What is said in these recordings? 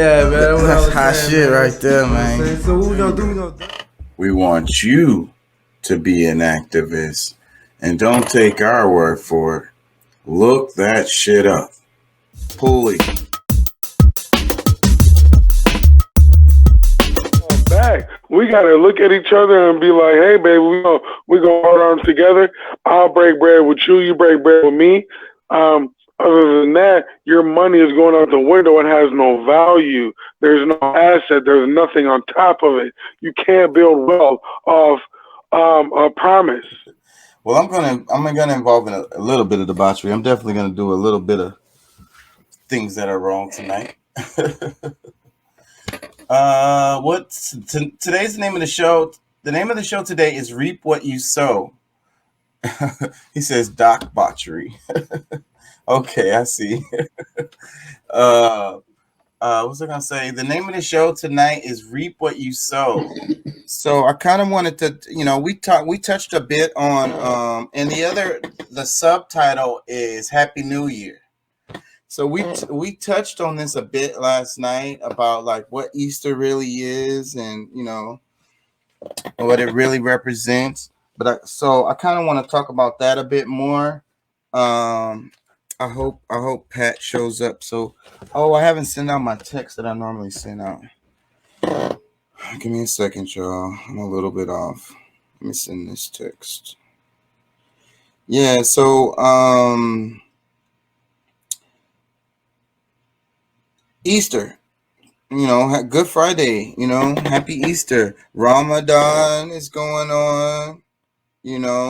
Yeah, man. What I That's was hot saying, shit man. right there, You know what I'm man. saying? So what we gonna do? We gonna do. We want you to be an activist. And don't take our word for it. Look that shit up. Pulley. Back. We gotta look at each other and be like, "Hey, baby, we gonna hold arms together. I'll break bread with you. You break bread with me. Other than that, your money is going out the window. It has no value. There's no asset. There's nothing on top of it. You can't build wealth off a promise." Well, I'm gonna involve in a little bit of debauchery. I'm definitely gonna do a little bit of things that are wrong tonight. Today's the name of the show? The name of the show today is Reap What You Sow. He says Doc Botchery. Okay, I see. What's I gonna say? The name of the show tonight is Reap What You Sow. So I kind of wanted to, we touched a bit on, and the subtitle is Happy New Year. So we touched on this a bit last night about like what Easter really is, and what it really represents. But I kind of want to talk about that a bit more. I hope Pat shows up. So, I haven't sent out my text that I normally send out. Give me a second, y'all. I'm a little bit off. Let me send this text. Yeah. So, Easter. Good Friday. Happy Easter. Ramadan is going on.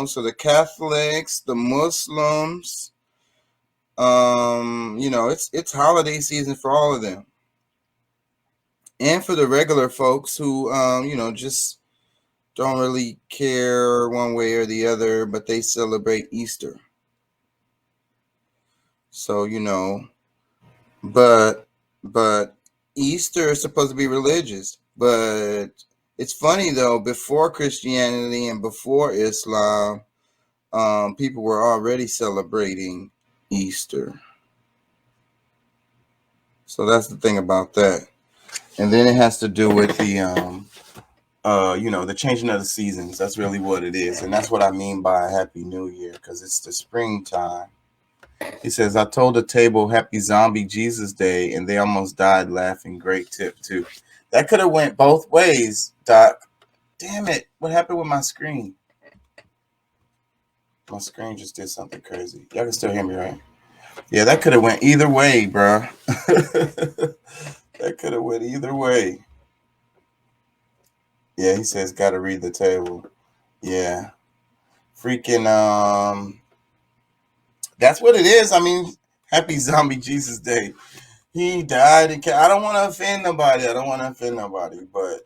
So the Catholics, the Muslims, it's holiday season for all of them. And for the regular folks who, just don't really care one way or the other, but they celebrate Easter. So, but Easter is supposed to be religious. But it's funny, though, before Christianity and before Islam, people were already celebrating Easter. So that's the thing about that. And then it has to do with the the changing of the seasons. That's really what it is. And that's what I mean by Happy New Year, because it's the springtime. He says, I told the table Happy Zombie Jesus Day, and they almost died laughing. Great tip, too. That could have went both ways, Doc. Damn it. What happened with my screen? My screen just did something crazy. Y'all can still hear me, right? Yeah, that could have went either way, bro. That could have went either way. Yeah, he says gotta read the table. Yeah. Freaking that's what it is. I mean, Happy Zombie Jesus Day. He died and I don't want to offend nobody. But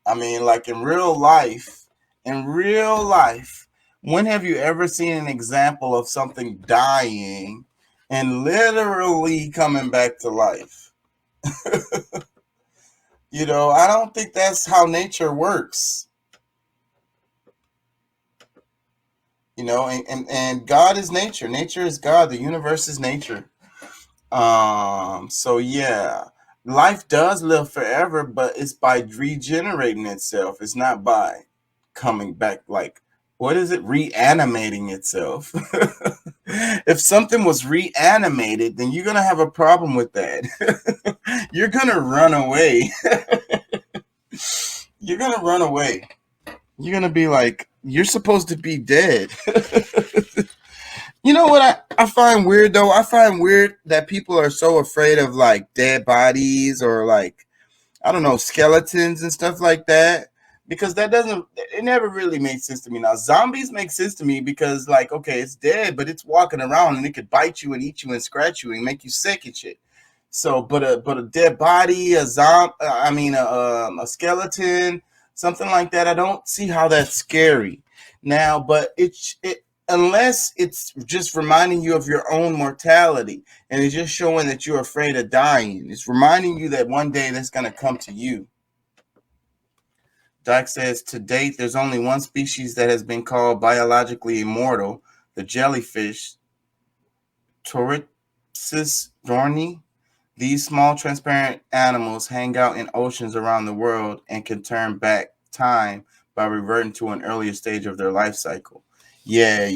I mean, like in real life, when have you ever seen an example of something dying and literally coming back to life? I don't think that's how nature works. And God is nature. Nature is God. The universe is nature. So yeah, life does live forever, but it's by regenerating itself. It's not by coming back, like, what is it? Reanimating itself. If something was reanimated, then you're going to have a problem with that. You're going to run away. You're going to run away. You're going to be like, you're supposed to be dead. You know what I find weird, though? I find weird that people are so afraid of, like, dead bodies or, like, I don't know, skeletons and stuff like that. Because it never really made sense to me. Now, zombies make sense to me because, like, okay, it's dead, but it's walking around and it could bite you and eat you and scratch you and make you sick and shit. So, but a dead body, a skeleton, something like that, I don't see how that's scary. Now, but unless it's just reminding you of your own mortality and it's just showing that you're afraid of dying. It's reminding you that one day that's going to come to you. Doc says, to date, there's only one species that has been called biologically immortal, the jellyfish, Torripsis dorni. These small transparent animals hang out in oceans around the world and can turn back time by reverting to an earlier stage of their life cycle. Yeah.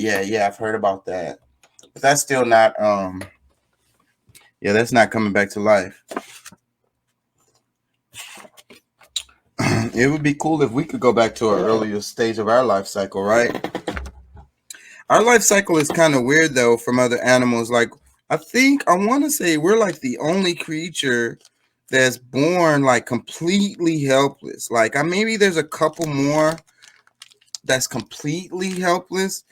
I've heard about that. But that's still not that's not coming back to life. It would be cool if we could go back to an earlier stage of our life cycle, right? Our life cycle is kind of weird though from other animals. Like I want to say we're like the only creature that's born like completely helpless. Like maybe there's a couple more that's completely helpless,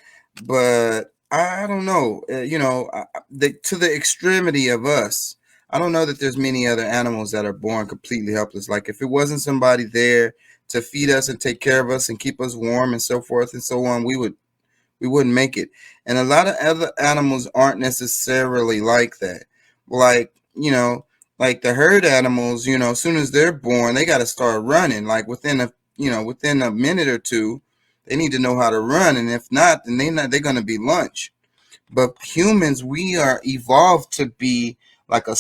but I don't know. To the extremity of us, I don't know that there's many other animals that are born completely helpless. Like if it wasn't somebody there to feed us and take care of us and keep us warm and so forth and so on, we wouldn't make it. And a lot of other animals aren't necessarily like that. Like, like the herd animals, as soon as they're born, they got to start running. Like within a minute or two, they need to know how to run. And if not, then they're going to be lunch. But humans, we are evolved to be like a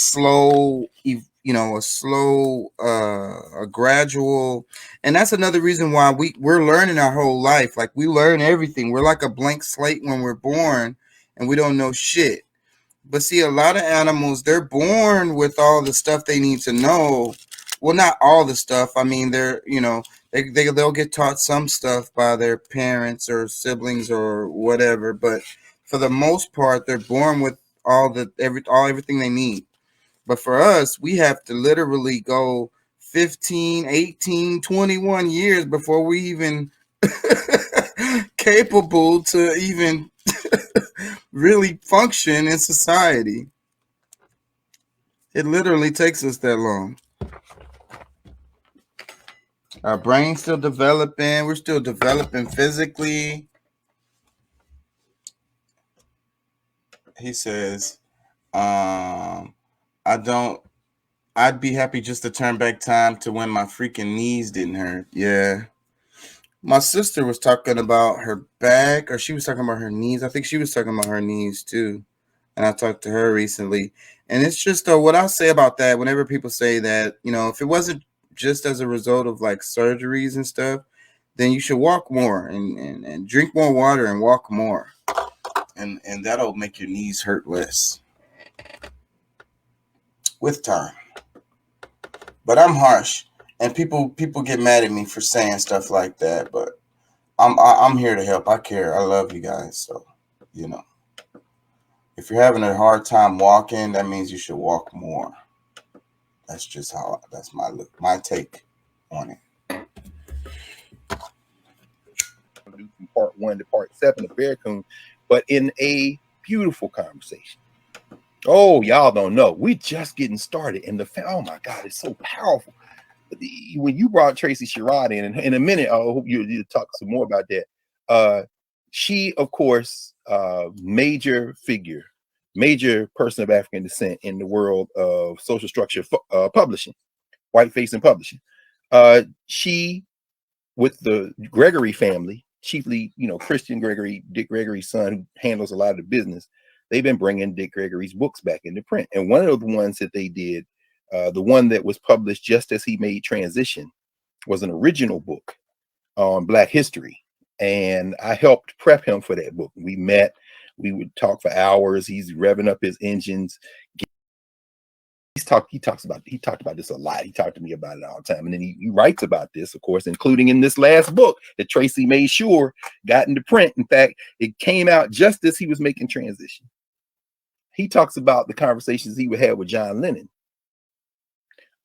gradual, and that's another reason why we're learning our whole life. Like we learn everything. We're like a blank slate when we're born, and we don't know shit. But see, a lot of animals, they're born with all the stuff they need to know. Well, not all the stuff. I mean, they'll get taught some stuff by their parents or siblings or whatever, but for the most part, they're born with everything they need. But for us, we have to literally go 15, 18, 21 years before we even capable to even really function in society. It literally takes us that long. Our brain's still developing. We're still developing physically. He says, I'd be happy just to turn back time to when my freaking knees didn't hurt. Yeah. My sister was talking about her back, or she was talking about her knees. I think she was talking about her knees too. And I talked to her recently. And it's just what I'll say about that, whenever people say that, if it wasn't just as a result of like surgeries and stuff, then you should walk more and drink more water and walk more. And that'll make your knees hurt less with time. But I'm harsh, and people get mad at me for saying stuff like that. But I'm here to help. I care. I love you guys. So, if you're having a hard time walking, that means you should walk more. That's just that's my take on it. From part 1 to part 7 of Bearcoon, but in a beautiful conversation. Oh, y'all don't know. We're just getting started. And oh my God, it's so powerful. When you brought Tracy Sherrod in a minute, I hope you talk some more about that. She, of course, major figure, major person of African descent in the world of social structure publishing, whiteface and publishing. She, with the Gregory family, chiefly, Christian Gregory, Dick Gregory's son, who handles a lot of the business, they've been bringing Dick Gregory's books back into print. And one of the ones that they did, the one that was published just as he made transition, was an original book on Black history. And I helped prep him for that book. We met, we would talk for hours. He's revving up his engines. He talked about this a lot. He talked to me about it all the time. And then he writes about this, of course, including in this last book that Tracy made sure got into print. In fact, it came out just as he was making transition. He talks about the conversations he would have with John Lennon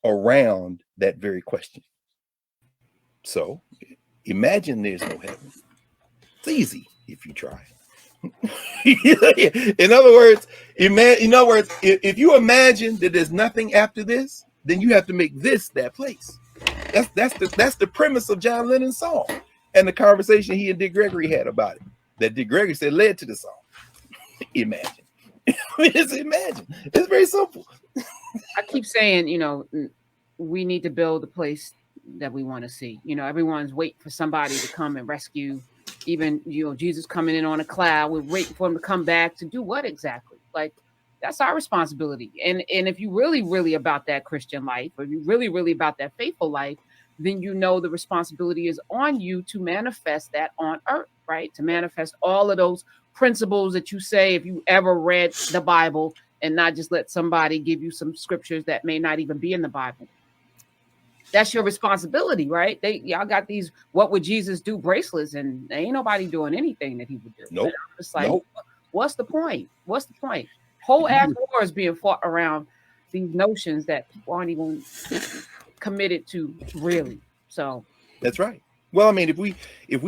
around that very question. So imagine there's no heaven. It's easy if you try. In other words, if you imagine that there's nothing after this, then you have to make this that place. That's the premise of John Lennon's song and the conversation he and Dick Gregory had about it. That Dick Gregory said led to the song. Imagine. Just imagine. It's very simple. I keep saying, we need to build the place that we want to see. Everyone's waiting for somebody to come and rescue. Even, Jesus coming in on a cloud. We're waiting for him to come back to do what exactly? Like, That's our responsibility. And if you really about that Christian life, or you really about that faithful life, then you know the responsibility is on you to manifest that on earth, right? To manifest all of those principles that you say, if you ever read the Bible, and not just let somebody give you some scriptures that may not even be in the Bible. That's your responsibility, right? Y'all got these "What would Jesus do" bracelets, and there ain't nobody doing anything that he would do. Nope. It's like, what's the point? What's the point? Whole ass war is being fought around these notions that people aren't even committed to, really. So that's right. Well, I mean, if we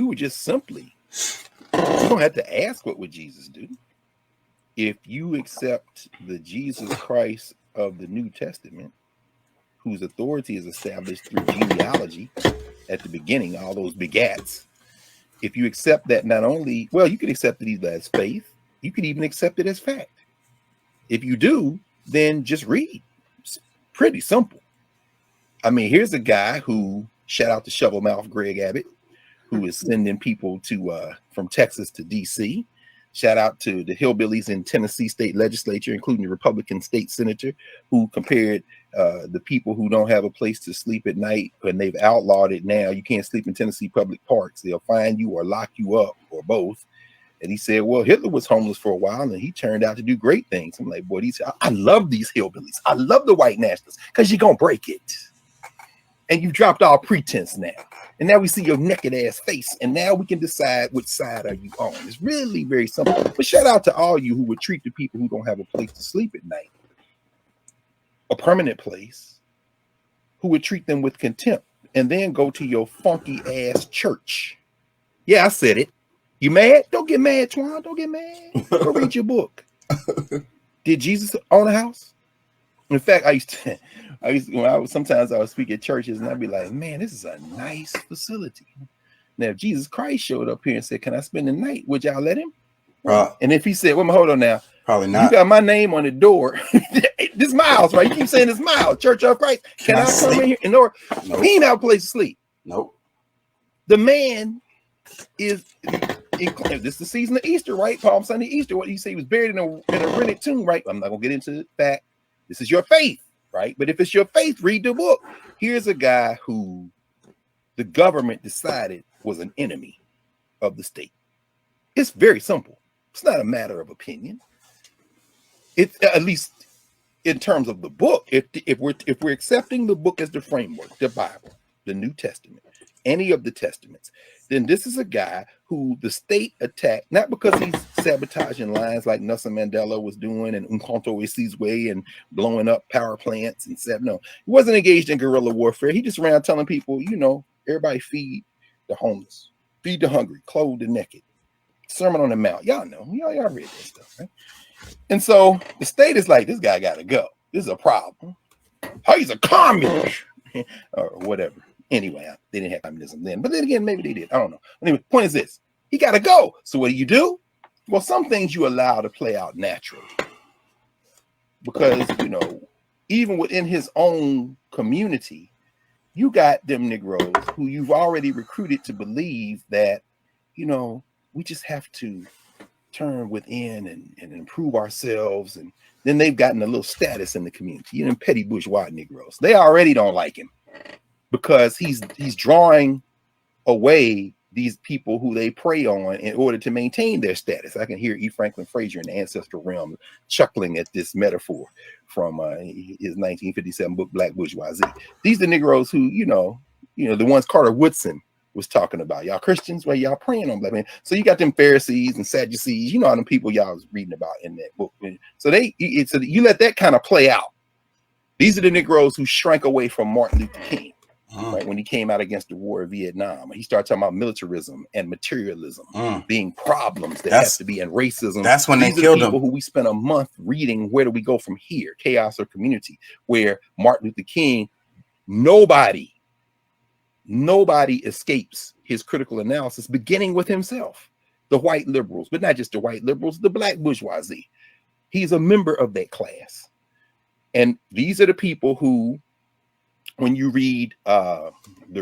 were just simply, you don't have to ask what would Jesus do. If you accept the Jesus Christ of the New Testament, whose authority is established through genealogy at the beginning, all those begats, if you accept that, not only, well, you can accept it either as faith, you can even accept it as fact. If you do, then just read. It's pretty simple. I mean, here's a guy who, shout out to Shovel Mouth Greg Abbott, who is sending people to from Texas to DC. Shout out to the hillbillies in Tennessee state legislature, including the Republican state senator, who compared the people who don't have a place to sleep at night, and they've outlawed it now. You can't sleep in Tennessee public parks. They'll fine you or lock you up, or both. And he said, well, Hitler was homeless for a while, and he turned out to do great things. I'm like, boy, I love these hillbillies. I love the white nationalists, because you're going to break it. And you dropped all pretense now. And now we see your naked ass face. And now we can decide which side are you on. It's really very simple. But shout out to all you who would treat the people who don't have a place to sleep at night, a permanent place, who would treat them with contempt, and then go to your funky ass church. Yeah, I said it. You mad? Don't get mad, Twan. Don't get mad. Go read your book. Did Jesus own a house? In fact, sometimes I would speak at churches, and I'd be like, man, this is a nice facility. Now, if Jesus Christ showed up here and said, can I spend the night? Would y'all let him? And if he said, well, hold on now. Probably not. You got my name on the door. This is my house, right? You keep saying it's my house, Church of Christ. Can I come in here? And or nope. He ain't have a place to sleep. Nope. The man is, this is the season of Easter, right? Palm Sunday, Easter. What did he say? He was buried in a rented tomb, right? I'm not going to get into that. This is your faith, right? But if it's your faith, read the book. Here's a guy who the government decided was an enemy of the state. It's very simple. It's not a matter of opinion. It's at least in terms of the book. If we're accepting the book as the framework, the Bible, the New Testament, any of the testaments, then this is a guy who the state attacked, not because he's sabotaging lines like Nelson Mandela was doing and Umkhonto Wesizwe and blowing up power plants and stuff. No, he wasn't engaged in guerrilla warfare. He just ran telling people, everybody feed the homeless, feed the hungry, clothe the naked. Sermon on the Mount. Y'all know. Y'all read that stuff, right? And so the state is like, this guy got to go. This is a problem. Oh, he's a communist or whatever. Anyway, they didn't have communism then. But then again, maybe they did. I don't know. Anyway, point is this. He got to go. So what do? Well, some things you allow to play out naturally. Because, even within his own community, you got them Negroes who you've already recruited to believe that, we just have to turn within and improve ourselves. And then they've gotten a little status in the community. Petty bourgeois Negroes. They already don't like him because he's drawing away these people who they prey on in order to maintain their status. I can hear E. Franklin Frazier in the Ancestral Realm chuckling at this metaphor from his 1957 book, Black Bourgeoisie. These are Negroes who, the ones Carter Woodson was talking about. Y'all Christians, well, y'all praying on black men. So you got them Pharisees and Sadducees, all them people y'all was reading about in that book. So you let that kind of play out. These are the Negroes who shrank away from Martin Luther King, right? When he came out against the war of Vietnam, he started talking about militarism and materialism being problems that have to be, and racism. That's when they killed him. Who we spent a month reading, Where Do We Go From Here? Chaos or Community, where Martin Luther King, nobody escapes his critical analysis, beginning with himself, the white liberals, but not just the white liberals, the black bourgeoisie. He's a member of that class. And these are the people who, when you read the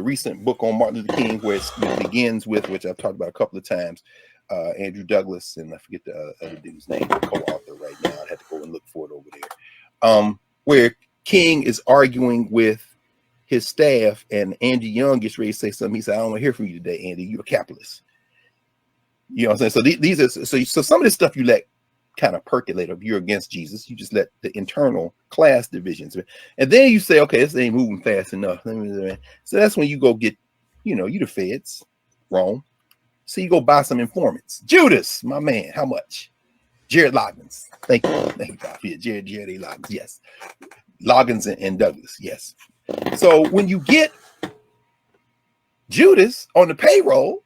recent book on Martin Luther King, where it begins with, which I've talked about a couple of times, Andrew Douglas, and I forget the other dude's name, the co-author right now. I had to go and look for it over there. Where King is arguing with his staff, and Andy Young gets ready to say something. He said, "I don't want to hear from you today, Andy. You're a capitalist." You know what I'm saying? So these are so some of this stuff you let kind of percolate. If you're against Jesus, you just let the internal class divisions, and then you say, "Okay, this ain't moving fast enough." So that's when you go get, you the feds, Rome. So you go buy some informants. Judas, my man, how much? Jared Loggins. Thank you, Bob. Yeah, Jared A. Loggins. Yes, Loggins and Douglas. Yes. So when you get Judas on the payroll,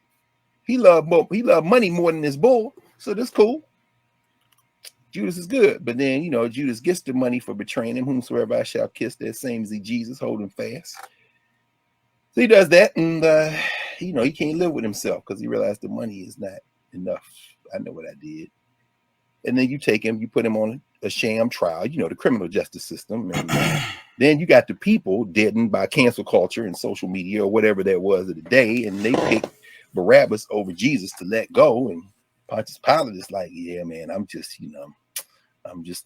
he loved money more than his bull. So that's cool. Judas is good, but then Judas gets the money for betraying him. Whomsoever I shall kiss, that same as Jesus, holding fast. So he does that, and he can't live with himself because he realized the money is not enough. I know what I did. And then you take him, you put him on a sham trial, the criminal justice system, and then you got the people deadened by cancel culture and social media or whatever that was of the day, and they pick Barabbas over Jesus to let go. And Pontius Pilate is like, "Yeah, man, I'm just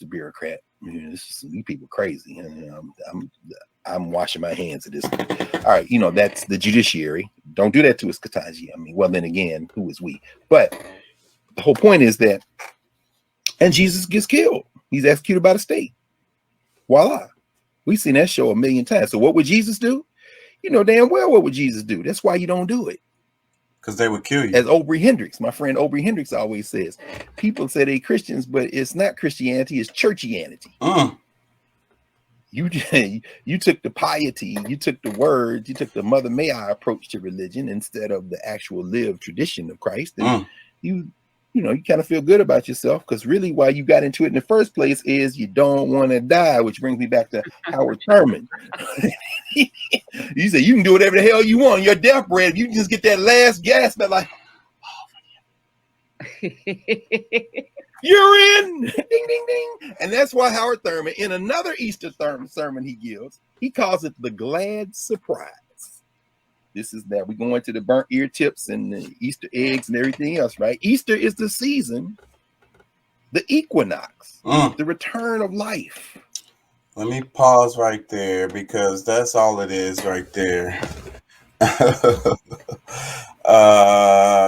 a bureaucrat. These people crazy, and I'm washing my hands of this." All right, that's the judiciary. Don't do that to us, Kataji. Well, then again, who is we? But the whole point is that, and Jesus gets killed. He's executed by the state. Voila. We've seen that show a million times. So what would Jesus do? Damn well what would Jesus do. That's why you don't do it. Because they would kill you. As Aubrey Hendricks, my friend Aubrey Hendricks always says, people say they Christians, but it's not Christianity, it's churchianity. You took the piety, you took the words, you took the Mother May I approach to religion instead of the actual lived tradition of Christ. And you kind of feel good about yourself, because really why you got into it in the first place is you don't want to die, which brings me back to Howard Thurman. You say you can do whatever the hell you want. You're deathbed. You just get that last gasp, but like, you're in, ding, ding, ding. And that's why Howard Thurman, in another Easter sermon he gives, he calls it the glad surprise. This is that we go into the burnt ear tips and the Easter eggs and everything else, right? Easter is the season, the equinox, the return of life. Let me pause right there, because that's all it is right there.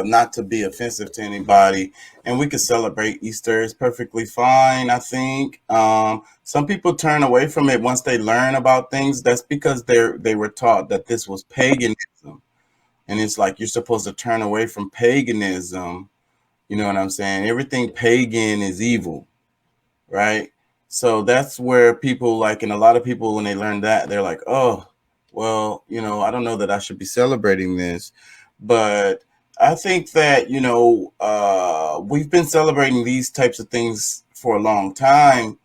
Not to be offensive to anybody, and we could celebrate Easter. It's perfectly fine, I think. Some people turn away from it once they learn about things. That's because they were taught that this was paganism, and it's like you're supposed to turn away from paganism. You know what I'm saying? Everything pagan is evil, right? So that's where people like, and a lot of people, when they learn that, they're like, "Oh, well, I don't know that I should be celebrating this." But I think that, we've been celebrating these types of things for a long time,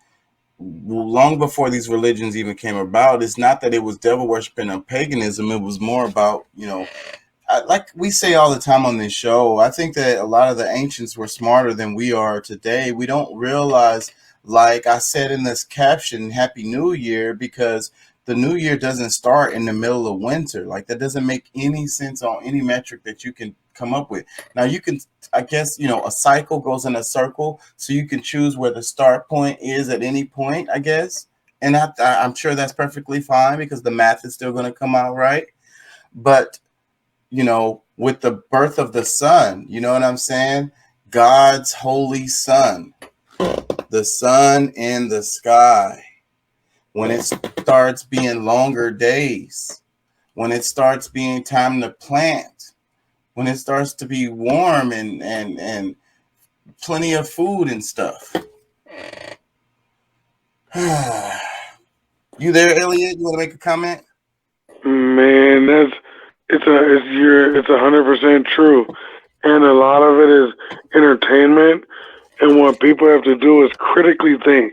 long before these religions even came about. It's not that it was devil worshiping or paganism. It was more about, like we say all the time on this show, I think that a lot of the ancients were smarter than we are today. We don't realize, like I said in this caption, Happy New Year, because the new year doesn't start in the middle of winter. Like, that doesn't make any sense on any metric that you can come up with. Now you can, I guess, a cycle goes in a circle, so you can choose where the start point is at any point, I guess. And I'm sure that's perfectly fine, because the math is still going to come out right. But, with the birth of the sun, you know what I'm saying? God's holy sun, the sun in the sky. When it starts being longer days, when it starts being time to plant, when it starts to be warm and plenty of food and stuff. You there, Elliot? You want to make a comment? Man, it's 100% true, and a lot of it is entertainment. And what people have to do is critically think,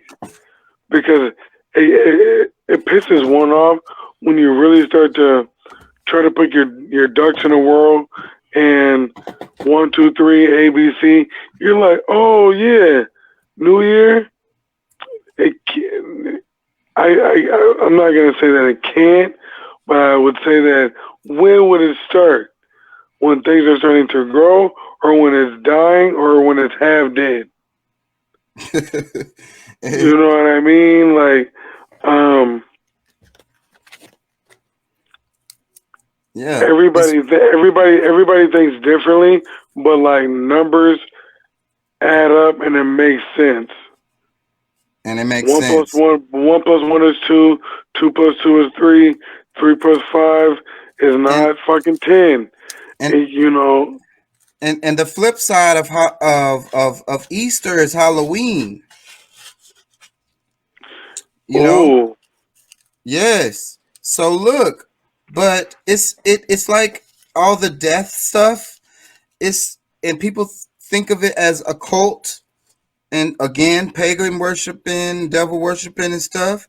because it pisses one off when you really start to try to put your ducks in a whirl and 1, 2, 3 ABC. You're like, oh yeah, New Year. I'm not gonna say that it can't, but I would say that when would it start? When things are starting to grow, or when it's dying, or when it's half dead. You know what I mean? Like, yeah. everybody thinks differently, but like numbers add up and it makes sense. And it makes One sense. plus one is 2. 2 plus 2 is 3. 3 plus 5 is not fucking 10. And you know. And the flip side of Easter is Halloween. You know? Yes. So look, but it's like all the death stuff. And people think of it as a cult, and again, pagan worshiping, devil worshiping, and stuff.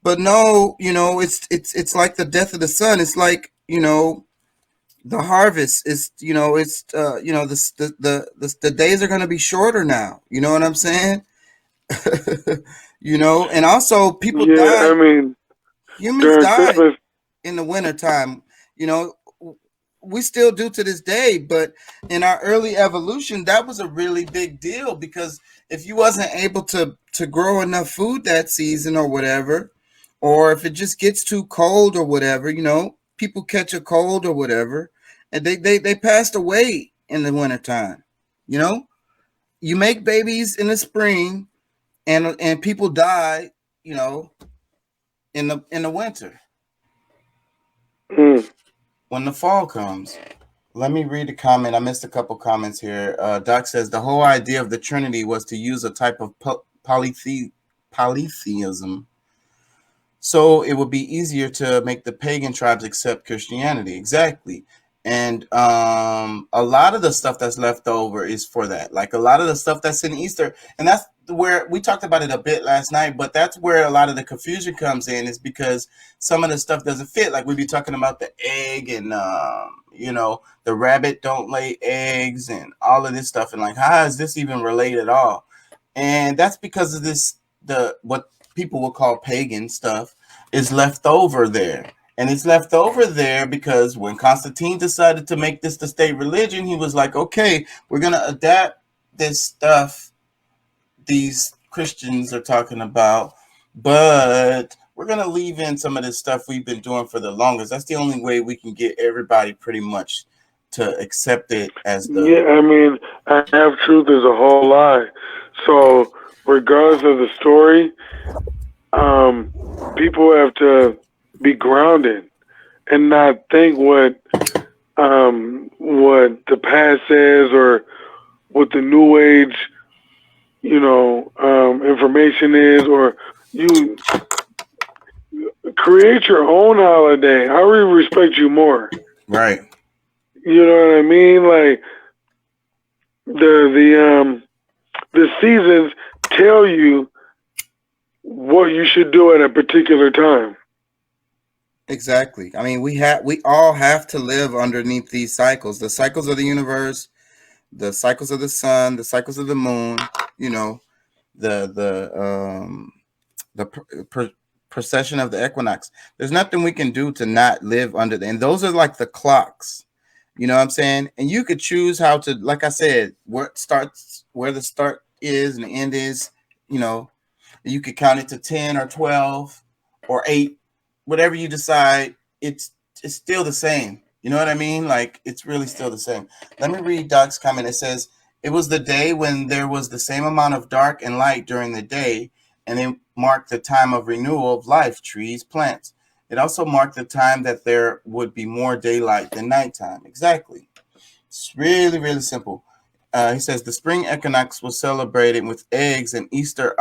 But no, it's like the death of the sun. It's like the harvest is. It's the days are going to be shorter now. You know what I'm saying? And also people die. I mean, Humans die in the wintertime. We still do to this day, but in our early evolution, that was a really big deal, because if you wasn't able to grow enough food that season or whatever, or if it just gets too cold or whatever, people catch a cold or whatever, and they passed away in the wintertime. You make babies in the spring, and people die, in the winter. When the fall comes. Let me read a comment. I missed a couple comments here. Doc says the whole idea of the Trinity was to use a type of polytheism, so it would be easier to make the pagan tribes accept Christianity. Exactly. And a lot of the stuff that's left over is for that. Like a lot of the stuff that's in Easter, and that's where we talked about it a bit last night, but that's where a lot of the confusion comes in, is because some of the stuff doesn't fit. Like we'd be talking about the egg and the rabbit don't lay eggs and all of this stuff, and like, how is this even related at all? And that's because of what people will call pagan stuff is left over there. And it's left over there because when Constantine decided to make this the state religion, he was like, okay, we're going to adapt this stuff these Christians are talking about, but we're going to leave in some of this stuff we've been doing for the longest. That's the only way we can get everybody pretty much to accept it as the... Yeah, I mean, half truth is a whole lie. So regardless of the story, people have to be grounded and not think what the past says or what the new age information is, or you create your own holiday. I really respect you more. Right. You know what I mean? Like the seasons tell you what you should do at a particular time. Exactly. I mean, we all have to live underneath these cycles, the cycles of the universe, the cycles of the sun, the cycles of the moon, the precession of the equinox. There's nothing we can do to not live under them. And those are like the clocks. You know what I'm saying? And you could choose how to, like I said, where the start is and the end is, you could count it to 10 or 12 or 8, whatever you decide. It's still the same. You know what I mean? Like, it's really still the same. Let me read Doc's comment. It says, it was the day when there was the same amount of dark and light during the day, and it marked the time of renewal of life, trees, plants. It also marked the time that there would be more daylight than nighttime. Exactly. It's really, really simple. He says the spring equinox was celebrated with eggs, and Easter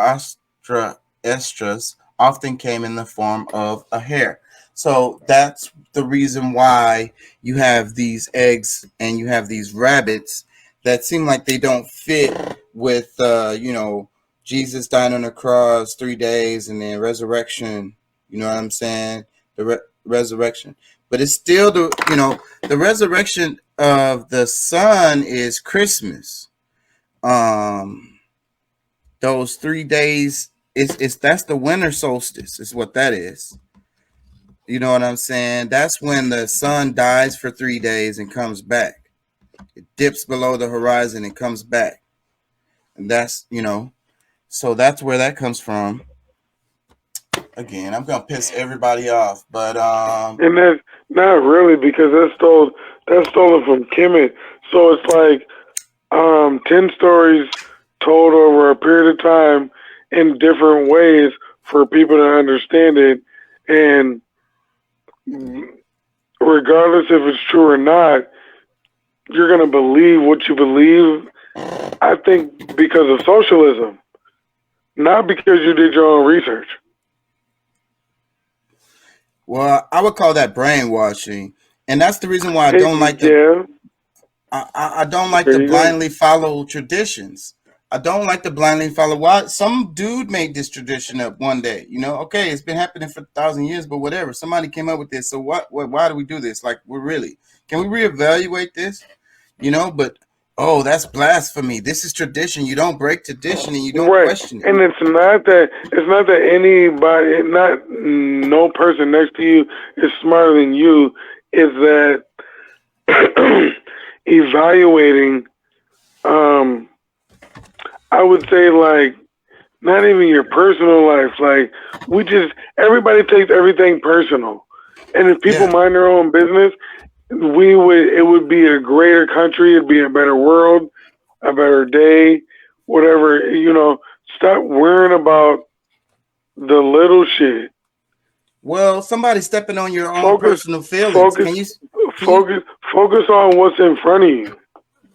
estras often came in the form of a hare. So that's the reason why you have these eggs and you have these rabbits that seem like they don't fit with, Jesus dying on the cross 3 days and then resurrection. You know what I'm saying? The resurrection. But it's still the resurrection of the sun is Christmas. Those 3 days that's the winter solstice is what that is. You know what I'm saying? That's when the sun dies for 3 days and comes back. It dips below the horizon and comes back. And that's, so that's where that comes from. Again, I'm gonna piss everybody off, but And that's not really, because that's stolen from Kemet. So it's like 10 stories told over a period of time in different ways for people to understand it. And regardless if it's true or not, you're going to believe what you believe, I think, because of socialism, not because you did your own research. well, I would call that brainwashing, and that's the reason why I don't like I don't like There to you go. blindly follow traditions. I don't like to blindly follow. Why some dude made this tradition up one day? Okay, it's been happening for 1,000 years, but whatever. Somebody came up with this. So what? Why do we do this? Like, can we reevaluate this? But oh, that's blasphemy. This is tradition. You don't break tradition, and you don't Right. question it. And it's not that anybody, no person next to you is smarter than you. Is that evaluating, I would say, like, not even your personal life. Like, everybody takes everything personal. And if people Yeah. mind their own business, it would be a greater country. It'd be a better world, a better day, whatever, stop worrying about the little shit. Well, somebody stepping on your own Focus- personal feelings. focus- Focus on what's in front of you.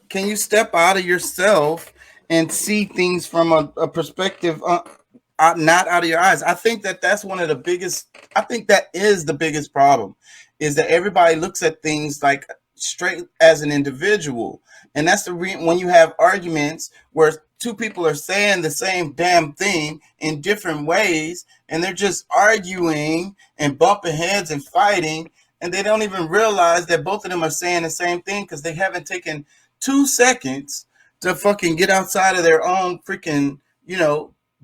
Can you step out of yourself and see things from a perspective not out of your eyes? I think that's one of the biggest. I think that is the biggest problem, is that everybody looks at things like straight as an individual, and that's the reason when you have arguments where two people are saying the same damn thing in different ways, and they're just arguing and bumping heads and fighting, and they don't even realize that both of them are saying the same thing because they haven't taken 2 seconds to fucking get outside of their own freaking,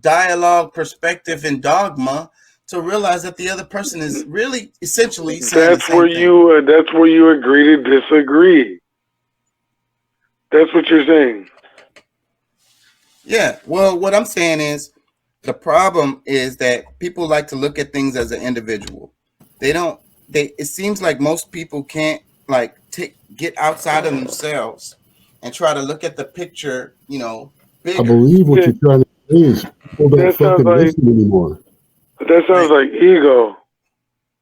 dialogue, perspective, and dogma to realize that the other person is really essentially saying That's the same where thing. that's where you agree to disagree. That's what you're saying. Yeah. Well, what I'm saying is the problem is that people like to look at things as an individual. It seems like most people can't like get outside of themselves and try to look at the picture, bigger. I believe what Yeah. you're trying to say is people don't That sounds fucking like- listen anymore. That sounds like ego.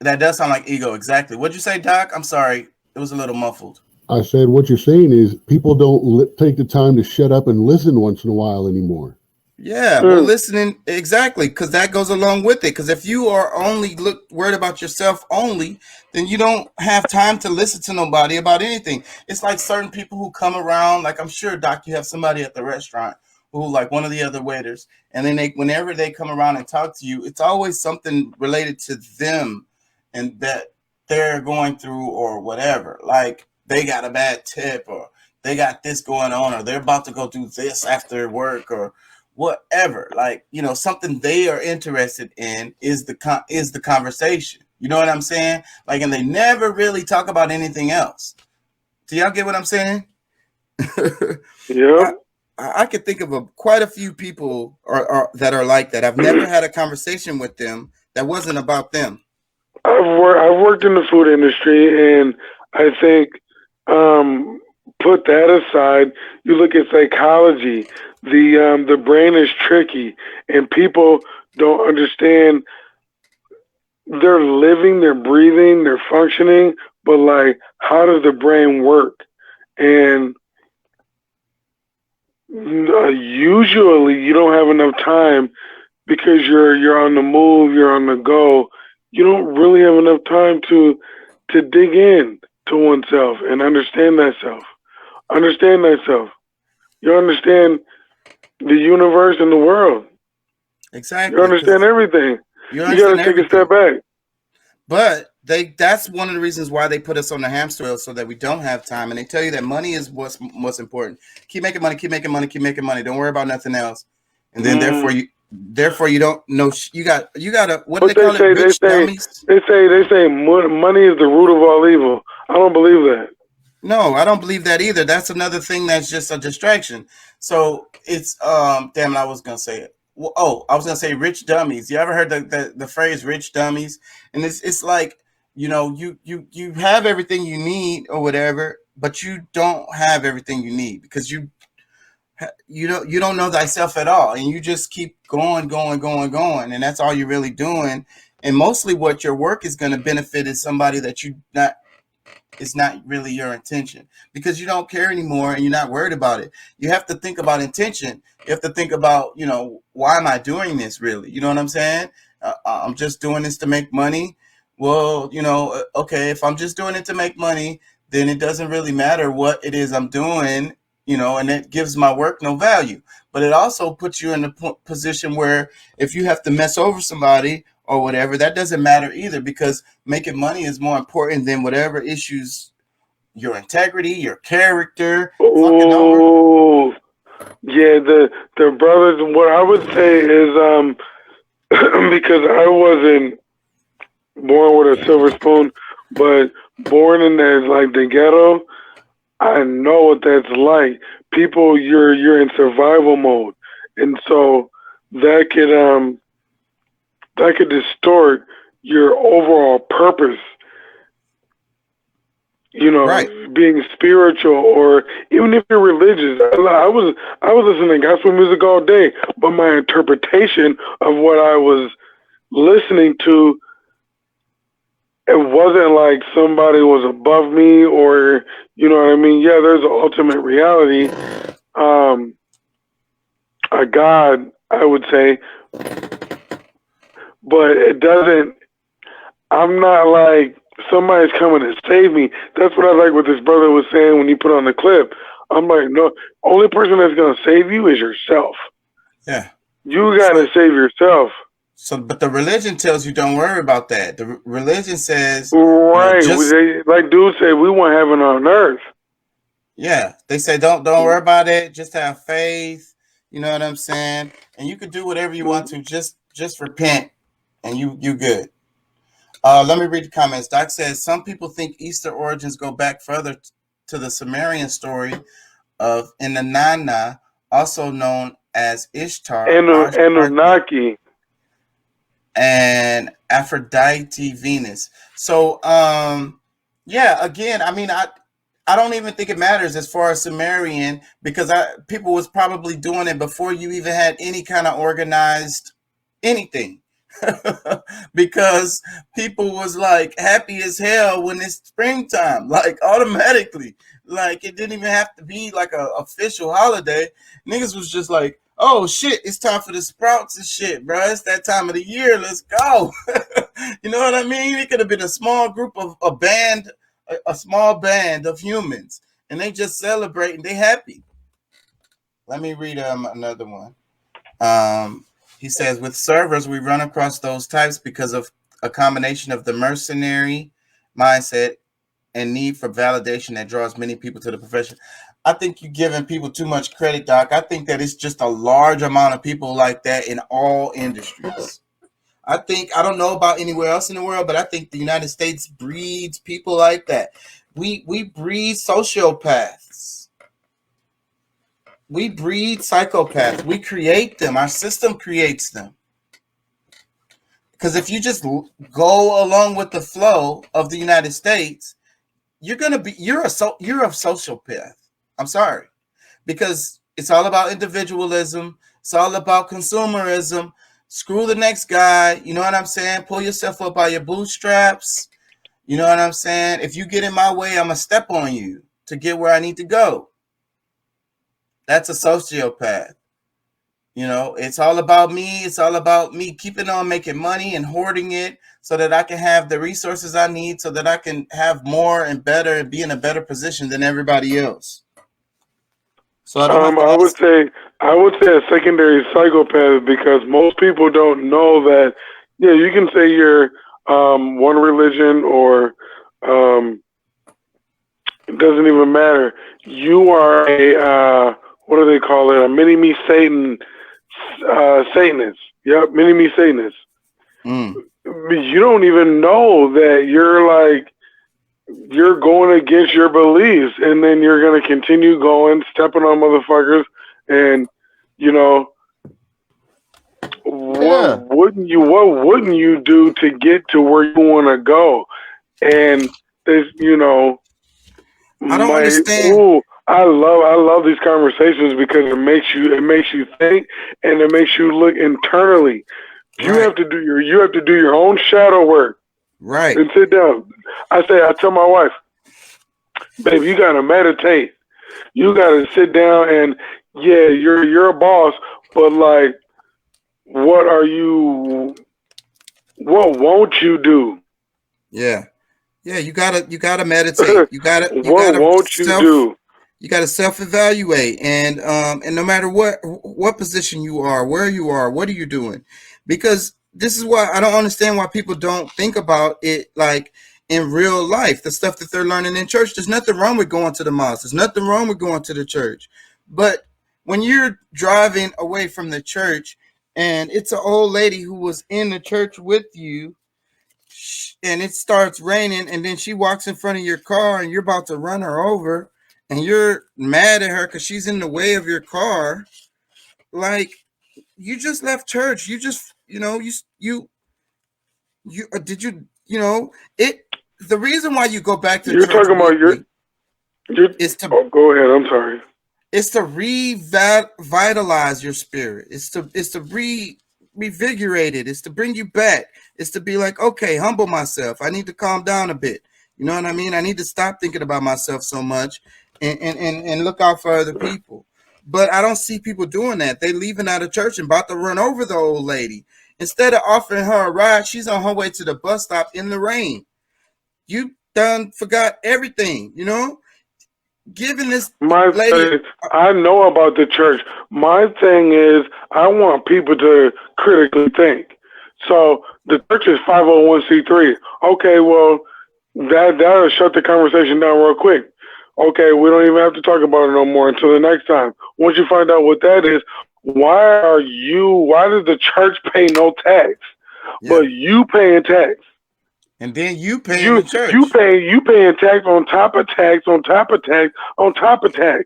That does sound like ego. Exactly. What'd you say, Doc? I'm sorry. It was a little muffled. I said what you're saying is people don't take the time to shut up and listen once in a while anymore. Yeah, well, listening, exactly, because that goes along with it. Because if you are only worried about yourself only, then you don't have time to listen to nobody about anything. It's like certain people who come around, like I'm sure, Doc, you have somebody at the restaurant who, like one of the other waiters, and then whenever they come around and talk to you, it's always something related to them and that they're going through or whatever. Like they got a bad tip, or they got this going on, or they're about to go do this after work, or whatever. Like, something they are interested in is the conversation. You know what I'm saying? Like, and they never really talk about anything else. Do y'all get what I'm saying? Yeah. I could think of quite a few people that are like that. I've never had a conversation with them that wasn't about them. I've worked in the food industry, and I think, put that aside, you look at psychology. The brain is tricky, and people don't understand. They're living, they're breathing, they're functioning, but like, how does the brain work? And usually, you don't have enough time because you're on the move, you're on the go. You don't really have enough time to dig in to oneself and understand thyself. Understand thyself. You understand the universe and the world. Exactly. You understand everything. You got to take a step back. But that's one of the reasons why they put us on the hamster wheel, so that we don't have time. And they tell you that money is what's most important. Keep making money, keep making money, keep making money. Don't worry about nothing else. And then therefore you don't know. You got what do they call it? Rich dummies. They say money is the root of all evil. I don't believe that. No, I don't believe that either. That's another thing that's just a distraction. So it's damn it, I was gonna say it. Well, oh, I was gonna say rich dummies. You ever heard the phrase rich dummies? And it's like, you know, you have everything you need or whatever, but you don't have everything you need because you don't know thyself at all, and you just keep going, and that's all you're really doing. And mostly what your work is going to benefit is somebody that you not it's not really your intention because you don't care anymore and you're not worried about it. You have to think about intention. You have to think about, you know, why am I doing this really? You know what I'm saying? I'm just doing this to make money. Well, you know, okay, if I'm just doing it to make money, then it doesn't really matter what it is I'm doing, you know, and it gives my work no value. But it also puts you in a position where if you have to mess over somebody or whatever, that doesn't matter either because making money is more important than whatever issues your integrity, your character. Oh, yeah. The brothers. What I would say is because I wasn't born with a silver spoon, but born in the ghetto. I know what that's like. People, you're in survival mode, and so that could distort your overall purpose. You know, right. Being spiritual or even if you're religious. I was listening to gospel music all day, but my interpretation of what I was listening to, it wasn't like somebody was above me or, you know what I mean? Yeah, there's an ultimate reality, a God, I would say, but it doesn't, I'm not like somebody's coming to save me. That's what I like what this brother was saying when he put on the clip. I'm like, no, only person that's going to save you is yourself. Yeah. You got to save yourself. So, but the religion tells you don't worry about that. The religion says, right? You know, they, like dude said, we want heaven on earth. Yeah, they say don't worry about it. Just have faith. You know what I'm saying? And you can do whatever you want to. Just repent, and you good. Let me read the comments. Doc says some people think Easter origins go back further to the Sumerian story of Inanna, also known as Ishtar, Anunnaki, and Aphrodite Venus. So yeah, again, I mean I don't even think it matters as far as Sumerian because people was probably doing it before you even had any kind of organized anything. Because people was like happy as hell when it's springtime, like automatically. Like it didn't even have to be like a official holiday. Niggas was just like, oh shit, it's time for the sprouts and shit, bro. It's that time of the year. Let's go. You know what I mean? It could have been a small group of a small band of humans, and they just celebrating. They happy. Let me read another one. He says, with servers, we run across those types because of a combination of the mercenary mindset and need for validation that draws many people to the profession. I think you're giving people too much credit, Doc. I think that it's just a large amount of people like that in all industries. I don't know about anywhere else in the world, but I think the United States breeds people like that. We breed sociopaths. We breed psychopaths. We create them. Our system creates them. Because if you just go along with the flow of the United States, you're a sociopath. I'm sorry. Because it's all about individualism. It's all about consumerism. Screw the next guy. You know what I'm saying? Pull yourself up by your bootstraps. You know what I'm saying? If you get in my way, I'm going to step on you to get where I need to go. That's a sociopath. You know, it's all about me. It's all about me keeping on making money and hoarding it so that I can have the resources I need so that I can have more and better and be in a better position than everybody else. So I would say a secondary psychopath because most people don't know that. Yeah, you can say you're one religion or it doesn't even matter. You are a what do they call it? A mini-me Satanist. Yep, mini-me Satanist. You don't even know that you're like you're going against your beliefs, and then you're going to continue going, stepping on motherfuckers, and you know, Yeah. what wouldn't you do to get to where you want to go? And there's, you know, I don't understand. Ooh, I love these conversations because it makes you think, and it makes you look internally. You Right. have to do your own shadow work Right. and sit down. I tell my wife, babe, you gotta meditate. You gotta sit down and yeah, you're a boss, but like, what won't you do? Yeah. Yeah. You gotta meditate. You gotta What won't you do? You gotta self-evaluate, and no matter what position you are, where you are, what are you doing? Because this is why I don't understand why people don't think about it like in real life, the stuff that they're learning in church. There's nothing wrong with going to the mosque. There's nothing wrong with going to the church. But when you're driving away from the church and it's an old lady who was in the church with you, and it starts raining, and then she walks in front of your car and you're about to run her over, and you're mad at her because she's in the way of your car, like, you just left church. You just, did you know it? The reason why you go back to You're church talking about is to Oh, go ahead. I'm sorry. it's to revitalize your spirit. It's to revigorate it. It's to bring you back. It's to be like, okay, humble myself. I need to calm down a bit. You know what I mean? I need to stop thinking about myself so much and look out for other people. But I don't see people doing that. They leaving out of church and about to run over the old lady. Instead of offering her a ride, she's on her way to the bus stop in the rain. You done forgot everything, you know? Giving this lady. I know about the church. My thing is, I want people to critically think. So the church is 501c3. Okay, well, that'll shut the conversation down real quick. Okay, we don't even have to talk about it no more until the next time. Once you find out what that is, why does the church pay no tax, but you paying tax? And then you paying the church. You paying tax on top of tax on top of tax on top of tax.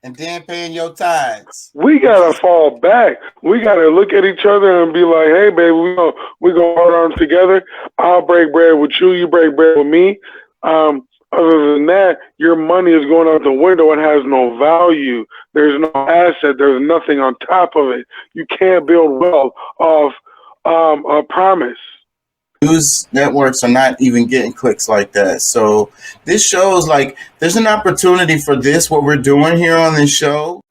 And then paying your tithes. We gotta fall back. We gotta look at each other and be like, "Hey, baby, we gonna hold arms together. I'll break bread with you. You break bread with me. Other than that, your money is going out the window. It has no value. There's no asset. There's nothing on top of it. You can't build wealth off a promise." News networks are not even getting clicks like that. So this shows like there's an opportunity for this, what we're doing here on this show.